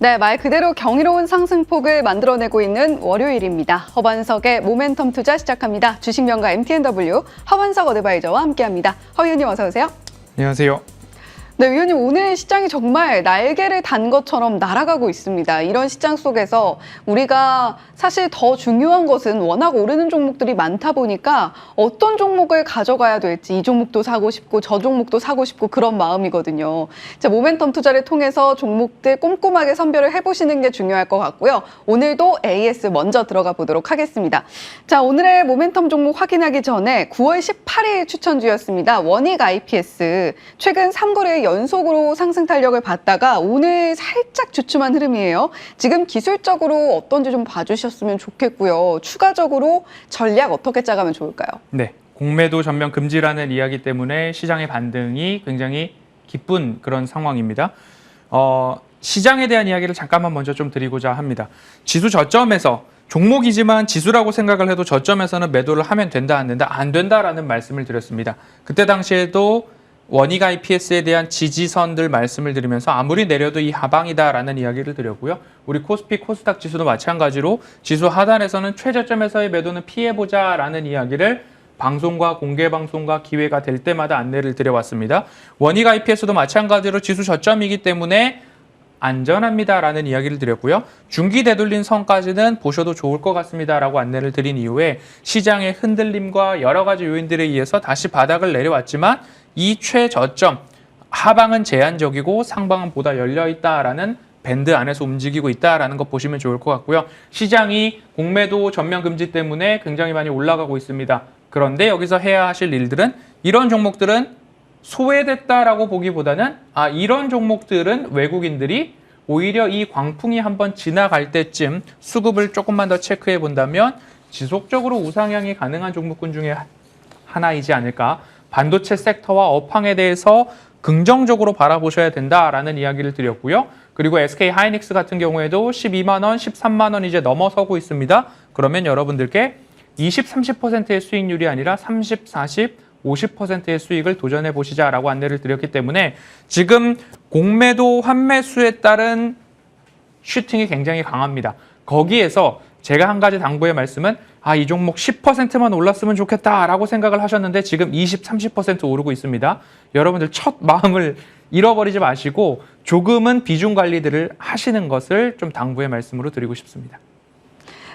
네, 말 그대로 경이로운 상승폭을 만들어내고 있는 월요일입니다. 허반석의 모멘텀 투자 시작합니다. 주식명가 MTNW 허반석 어드바이저와 함께합니다. 허 의원님 어서 오세요. 안녕하세요. 네, 의원님 오늘 시장이 정말 날개를 단 것처럼 날아가고 있습니다. 이런 시장 속에서 우리가 사실 더 중요한 것은 워낙 오르는 종목들이 많다 보니까 어떤 종목을 가져가야 될지 이 종목도 사고 싶고 저 종목도 사고 싶고 그런 마음이거든요. 자, 모멘텀 투자를 통해서 종목들 꼼꼼하게 선별을 해보시는 게 중요할 것 같고요. 오늘도 AS 먼저 들어가 보도록 하겠습니다. 자, 오늘의 모멘텀 종목 확인하기 전에 9월 18일 추천주였습니다. 원익 IPS 최근 3거래일 연속으로 상승 탄력을 받다가 오늘 살짝 주춤한 흐름이에요. 지금 기술적으로 어떤지 좀 봐주셨으면 좋겠고요. 추가적으로 전략 어떻게 짜가면 좋을까요? 네, 공매도 전면 금지라는 이야기 때문에 시장의 반등이 굉장히 기쁜 그런 상황입니다. 시장에 대한 이야기를 잠깐만 먼저 좀 드리고자 합니다. 지수 저점에서 종목이지만 지수라고 생각을 해도 저점에서는 매도를 하면 된다, 안 된다, 안 된다라는 말씀을 드렸습니다. 그때 당시에도 원익 IPS에 대한 지지선들 말씀을 드리면서 아무리 내려도 이 하방이다라는 이야기를 드렸고요. 우리 코스피, 코스닥 지수도 마찬가지로 지수 하단에서는 최저점에서의 매도는 피해보자라는 이야기를 방송과 공개 방송과 기회가 될 때마다 안내를 드려왔습니다. 원익 IPS도 마찬가지로 지수 저점이기 때문에 안전합니다라는 이야기를 드렸고요. 중기 되돌린 선까지는 보셔도 좋을 것 같습니다라고 안내를 드린 이후에 시장의 흔들림과 여러 가지 요인들에 의해서 다시 바닥을 내려왔지만 이 최저점, 하방은 제한적이고 상방은 보다 열려있다라는 밴드 안에서 움직이고 있다라는 거 보시면 좋을 것 같고요. 시장이 공매도 전면 금지 때문에 굉장히 많이 올라가고 있습니다. 그런데 여기서 해야 하실 일들은 이런 종목들은 소외됐다라고 보기보다는 이런 종목들은 외국인들이 오히려 이 광풍이 한번 지나갈 때쯤 수급을 조금만 더 체크해 본다면 지속적으로 우상향이 가능한 종목군 중에 하나이지 않을까. 반도체 섹터와 업황에 대해서 긍정적으로 바라보셔야 된다라는 이야기를 드렸고요. 그리고 SK 하이닉스 같은 경우에도 12만 원, 13만 원 이제 넘어서고 있습니다. 그러면 여러분들께 20, 30%의 수익률이 아니라 30, 40, 50%의 수익을 도전해 보시자라고 안내를 드렸기 때문에 지금 공매도 환매수에 따른 슈팅이 굉장히 강합니다. 거기에서 제가 한 가지 당부의 말씀은 이 종목 10%만 올랐으면 좋겠다라고 생각을 하셨는데 지금 20, 30% 오르고 있습니다. 여러분들 첫 마음을 잃어버리지 마시고 조금은 비중 관리들을 하시는 것을 좀 당부의 말씀으로 드리고 싶습니다.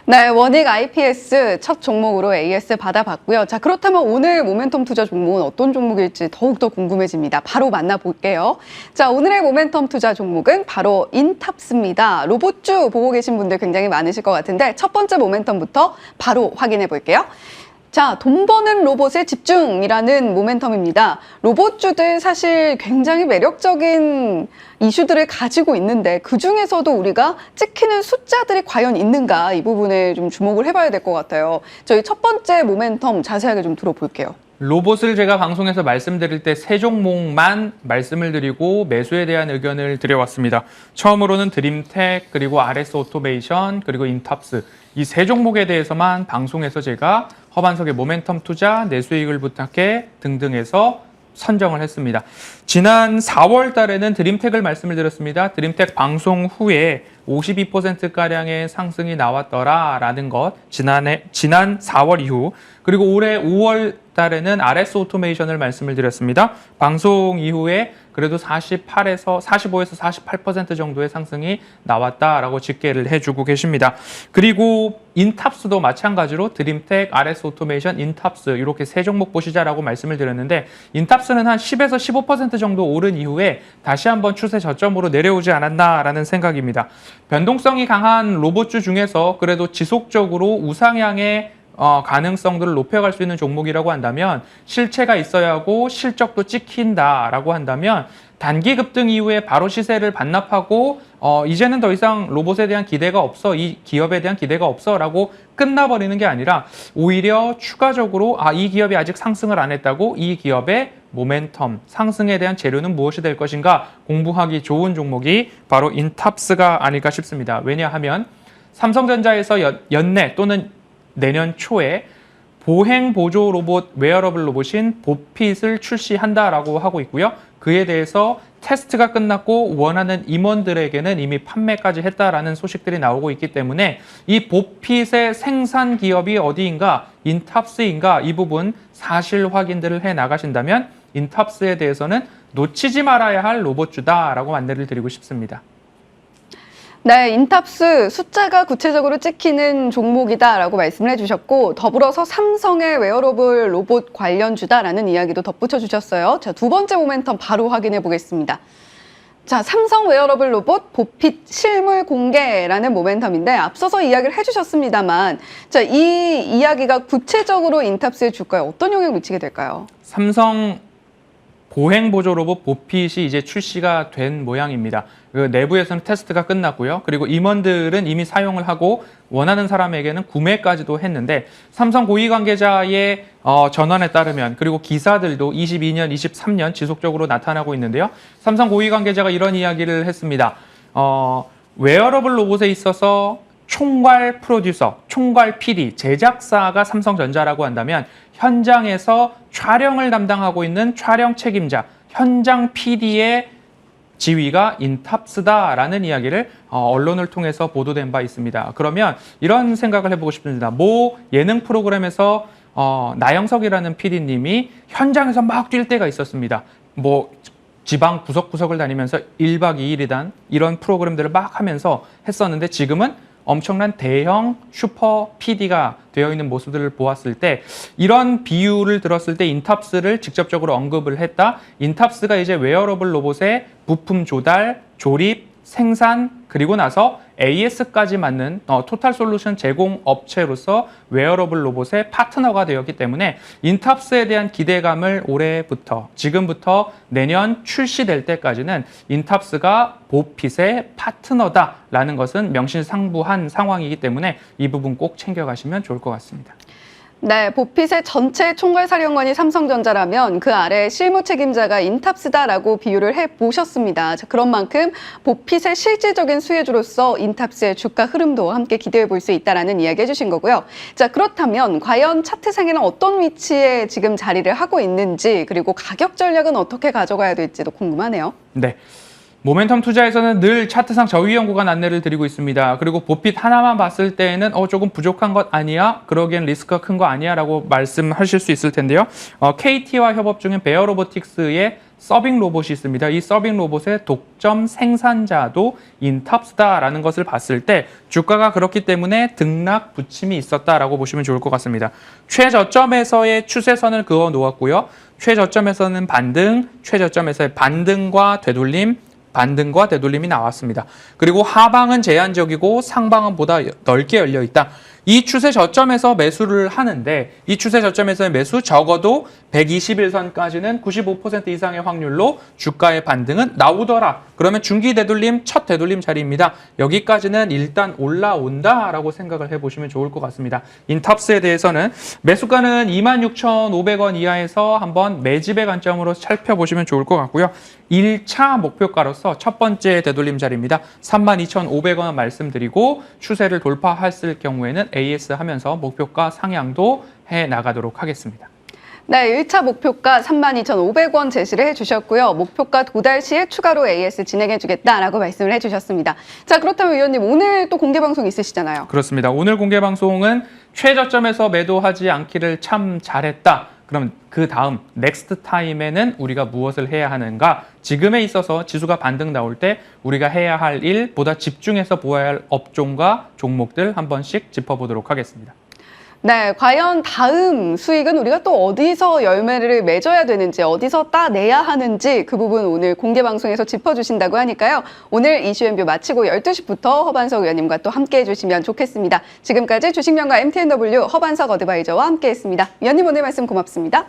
네, 원익 IPS 첫 종목으로 AS 받아봤고요. 자, 그렇다면 오늘 모멘텀 투자 종목은 어떤 종목일지 더욱더 궁금해집니다. 바로 만나볼게요. 자, 오늘의 모멘텀 투자 종목은 바로 인탑스입니다. 로봇주 보고 계신 분들 굉장히 많으실 것 같은데 첫 번째 모멘텀부터 바로 확인해 볼게요. 자, 돈 버는 로봇에 집중이라는 모멘텀입니다. 로봇주들 사실 굉장히 매력적인 이슈들을 가지고 있는데 그중에서도 우리가 찍히는 숫자들이 과연 있는가 이 부분에 좀 주목을 해봐야 될 것 같아요. 저희 첫 번째 모멘텀 자세하게 좀 들어볼게요. 로봇을 제가 방송에서 말씀드릴 때 세 종목만 말씀을 드리고 매수에 대한 의견을 드려왔습니다. 처음으로는 드림텍, 그리고 RS 오토메이션, 그리고 인탑스 이 세 종목에 대해서만 방송에서 제가 허반석의 모멘텀 투자, 내 수익을 부탁해 등등 해서 선정을 했습니다. 지난 4월 달에는 드림텍을 말씀을 드렸습니다. 드림텍 방송 후에 52%가량의 상승이 나왔더라라는 것, 지난 4월 이후, 그리고 올해 5월 달에는 RS 오토메이션을 말씀을 드렸습니다. 방송 이후에 그래도 45에서 48% 정도의 상승이 나왔다라고 집계를 해주고 계십니다. 그리고 인탑스도 마찬가지로 드림텍, RS 오토메이션, 인탑스 이렇게 세 종목 보시자라고 말씀을 드렸는데 인탑스는 한 10에서 15% 정도 오른 이후에 다시 한번 추세 저점으로 내려오지 않았나라는 생각입니다. 변동성이 강한 로봇주 중에서 그래도 지속적으로 우상향의 가능성들을 높여갈 수 있는 종목이라고 한다면 실체가 있어야 하고 실적도 찍힌다라고 한다면 단기 급등 이후에 바로 시세를 반납하고 이제는 더 이상 로봇에 대한 기대가 없어, 이 기업에 대한 기대가 없어 라고 끝나버리는 게 아니라 오히려 추가적으로 이 기업이 아직 상승을 안 했다고 이 기업의 모멘텀, 상승에 대한 재료는 무엇이 될 것인가 공부하기 좋은 종목이 바로 인탑스가 아닐까 싶습니다. 왜냐하면 삼성전자에서 연내 또는 내년 초에 보행 보조 로봇, 웨어러블 로봇인 보핏을 출시한다라고 하고 있고요. 그에 대해서 테스트가 끝났고 원하는 임원들에게는 이미 판매까지 했다라는 소식들이 나오고 있기 때문에 이 보핏의 생산 기업이 어디인가, 인탑스인가 이 부분 사실 확인들을 해 나가신다면 인탑스에 대해서는 놓치지 말아야 할 로봇주다라고 안내를 드리고 싶습니다. 네, 인탑스 숫자가 구체적으로 찍히는 종목이다라고 말씀을 해주셨고 더불어서 삼성의 웨어러블 로봇 관련주다라는 이야기도 덧붙여 주셨어요. 자, 두 번째 모멘텀 바로 확인해 보겠습니다. 자, 삼성 웨어러블 로봇 보핏 실물 공개라는 모멘텀인데 앞서서 이야기를 해주셨습니다만 자, 이 이야기가 구체적으로 인탑스의 주가에 어떤 영향을 미치게 될까요? 삼성 보행 보조 로봇 보핏이 이제 출시가 된 모양입니다. 그 내부에서는 테스트가 끝났고요. 그리고 임원들은 이미 사용을 하고 원하는 사람에게는 구매까지도 했는데 삼성 고위 관계자의 전언에 따르면 그리고 기사들도 22년, 23년 지속적으로 나타나고 있는데요. 삼성 고위 관계자가 이런 이야기를 했습니다. 웨어러블 로봇에 있어서 총괄 프로듀서, 총괄 PD, 제작사가 삼성전자라고 한다면 현장에서 촬영을 담당하고 있는 촬영 책임자, 현장 PD의 지위가 인탑스다라는 이야기를 언론을 통해서 보도된 바 있습니다. 그러면 이런 생각을 해보고 싶습니다. 모 예능 프로그램에서 나영석이라는 PD님이 현장에서 막 뛸 때가 있었습니다. 뭐 지방 구석구석을 다니면서 1박 2일이단 이런 프로그램들을 막 하면서 했었는데 지금은 엄청난 대형 슈퍼 PD가 되어 있는 모습들을 보았을 때 이런 비유를 들었을 때 인탑스를 직접적으로 언급을 했다. 인탑스가 이제 웨어러블 로봇의 부품 조달, 조립, 생산 그리고 나서 AS까지 맞는 토탈 솔루션 제공 업체로서 웨어러블 로봇의 파트너가 되었기 때문에 인탑스에 대한 기대감을 올해부터 지금부터 내년 출시될 때까지는 인탑스가 보핏의 파트너다라는 것은 명실상부한 상황이기 때문에 이 부분 꼭 챙겨가시면 좋을 것 같습니다. 네, 보핏의 전체 총괄사령관이 삼성전자라면 그 아래 실무 책임자가 인탑스다라고 비유를 해보셨습니다. 자, 그런 만큼 보핏의 실질적인 수혜주로서 인탑스의 주가 흐름도 함께 기대해 볼 수 있다는 이야기 해주신 거고요. 자, 그렇다면 과연 차트상에는 어떤 위치에 지금 자리를 하고 있는지 그리고 가격 전략은 어떻게 가져가야 될지도 궁금하네요. 네. 모멘텀 투자에서는 늘 차트상 저위험 구간 안내를 드리고 있습니다. 그리고 보핏 하나만 봤을 때에는 조금 부족한 것 아니야? 그러기엔 리스크가 큰 거 아니야? 라고 말씀하실 수 있을 텐데요. KT와 협업 중인 베어로보틱스의 서빙 로봇이 있습니다. 이 서빙 로봇의 독점 생산자도 인탑스다라는 것을 봤을 때 주가가 그렇기 때문에 등락 부침이 있었다라고 보시면 좋을 것 같습니다. 최저점에서의 추세선을 그어 놓았고요. 최저점에서는 반등, 최저점에서의 반등과 되돌림, 반등과 되돌림이 나왔습니다. 그리고 하방은 제한적이고 상방은 보다 넓게 열려 있다. 이 추세 저점에서 매수를 하는데 이 추세 저점에서의 매수 적어도 121선까지는 95% 이상의 확률로 주가의 반등은 나오더라. 그러면 중기 되돌림, 첫 되돌림 자리입니다. 여기까지는 일단 올라온다라고 생각을 해보시면 좋을 것 같습니다. 인탑스에 대해서는 매수가는 26,500원 이하에서 한번 매집의 관점으로 살펴보시면 좋을 것 같고요. 1차 목표가로서 첫 번째 되돌림 자리입니다. 32,500원 말씀드리고 추세를 돌파했을 경우에는 AS 하면서 목표가 상향도 해 나가도록 하겠습니다. 네, 1차 목표가 32,500원 제시를 해주셨고요. 목표가 도달 시에 추가로 AS 진행해주겠다라고 말씀을 해주셨습니다. 자, 그렇다면 위원님 오늘 또 공개 방송 있으시잖아요. 그렇습니다. 오늘 공개 방송은 최저점에서 매도하지 않기를 참 잘했다. 그럼 그 다음 넥스트 타임에는 우리가 무엇을 해야 하는가? 지금에 있어서 지수가 반등 나올 때 우리가 해야 할 일, 보다 집중해서 보아야 할 업종과 종목들 한 번씩 짚어보도록 하겠습니다. 네, 과연 다음 수익은 우리가 또 어디서 열매를 맺어야 되는지, 어디서 따내야 하는지 그 부분 오늘 공개 방송에서 짚어주신다고 하니까요. 오늘 이슈앤뷰 마치고 12시부터 허반석 위원님과 또 함께해 주시면 좋겠습니다. 지금까지 주식명가 MTNW 허반석 어드바이저와 함께했습니다. 위원님 오늘 말씀 고맙습니다.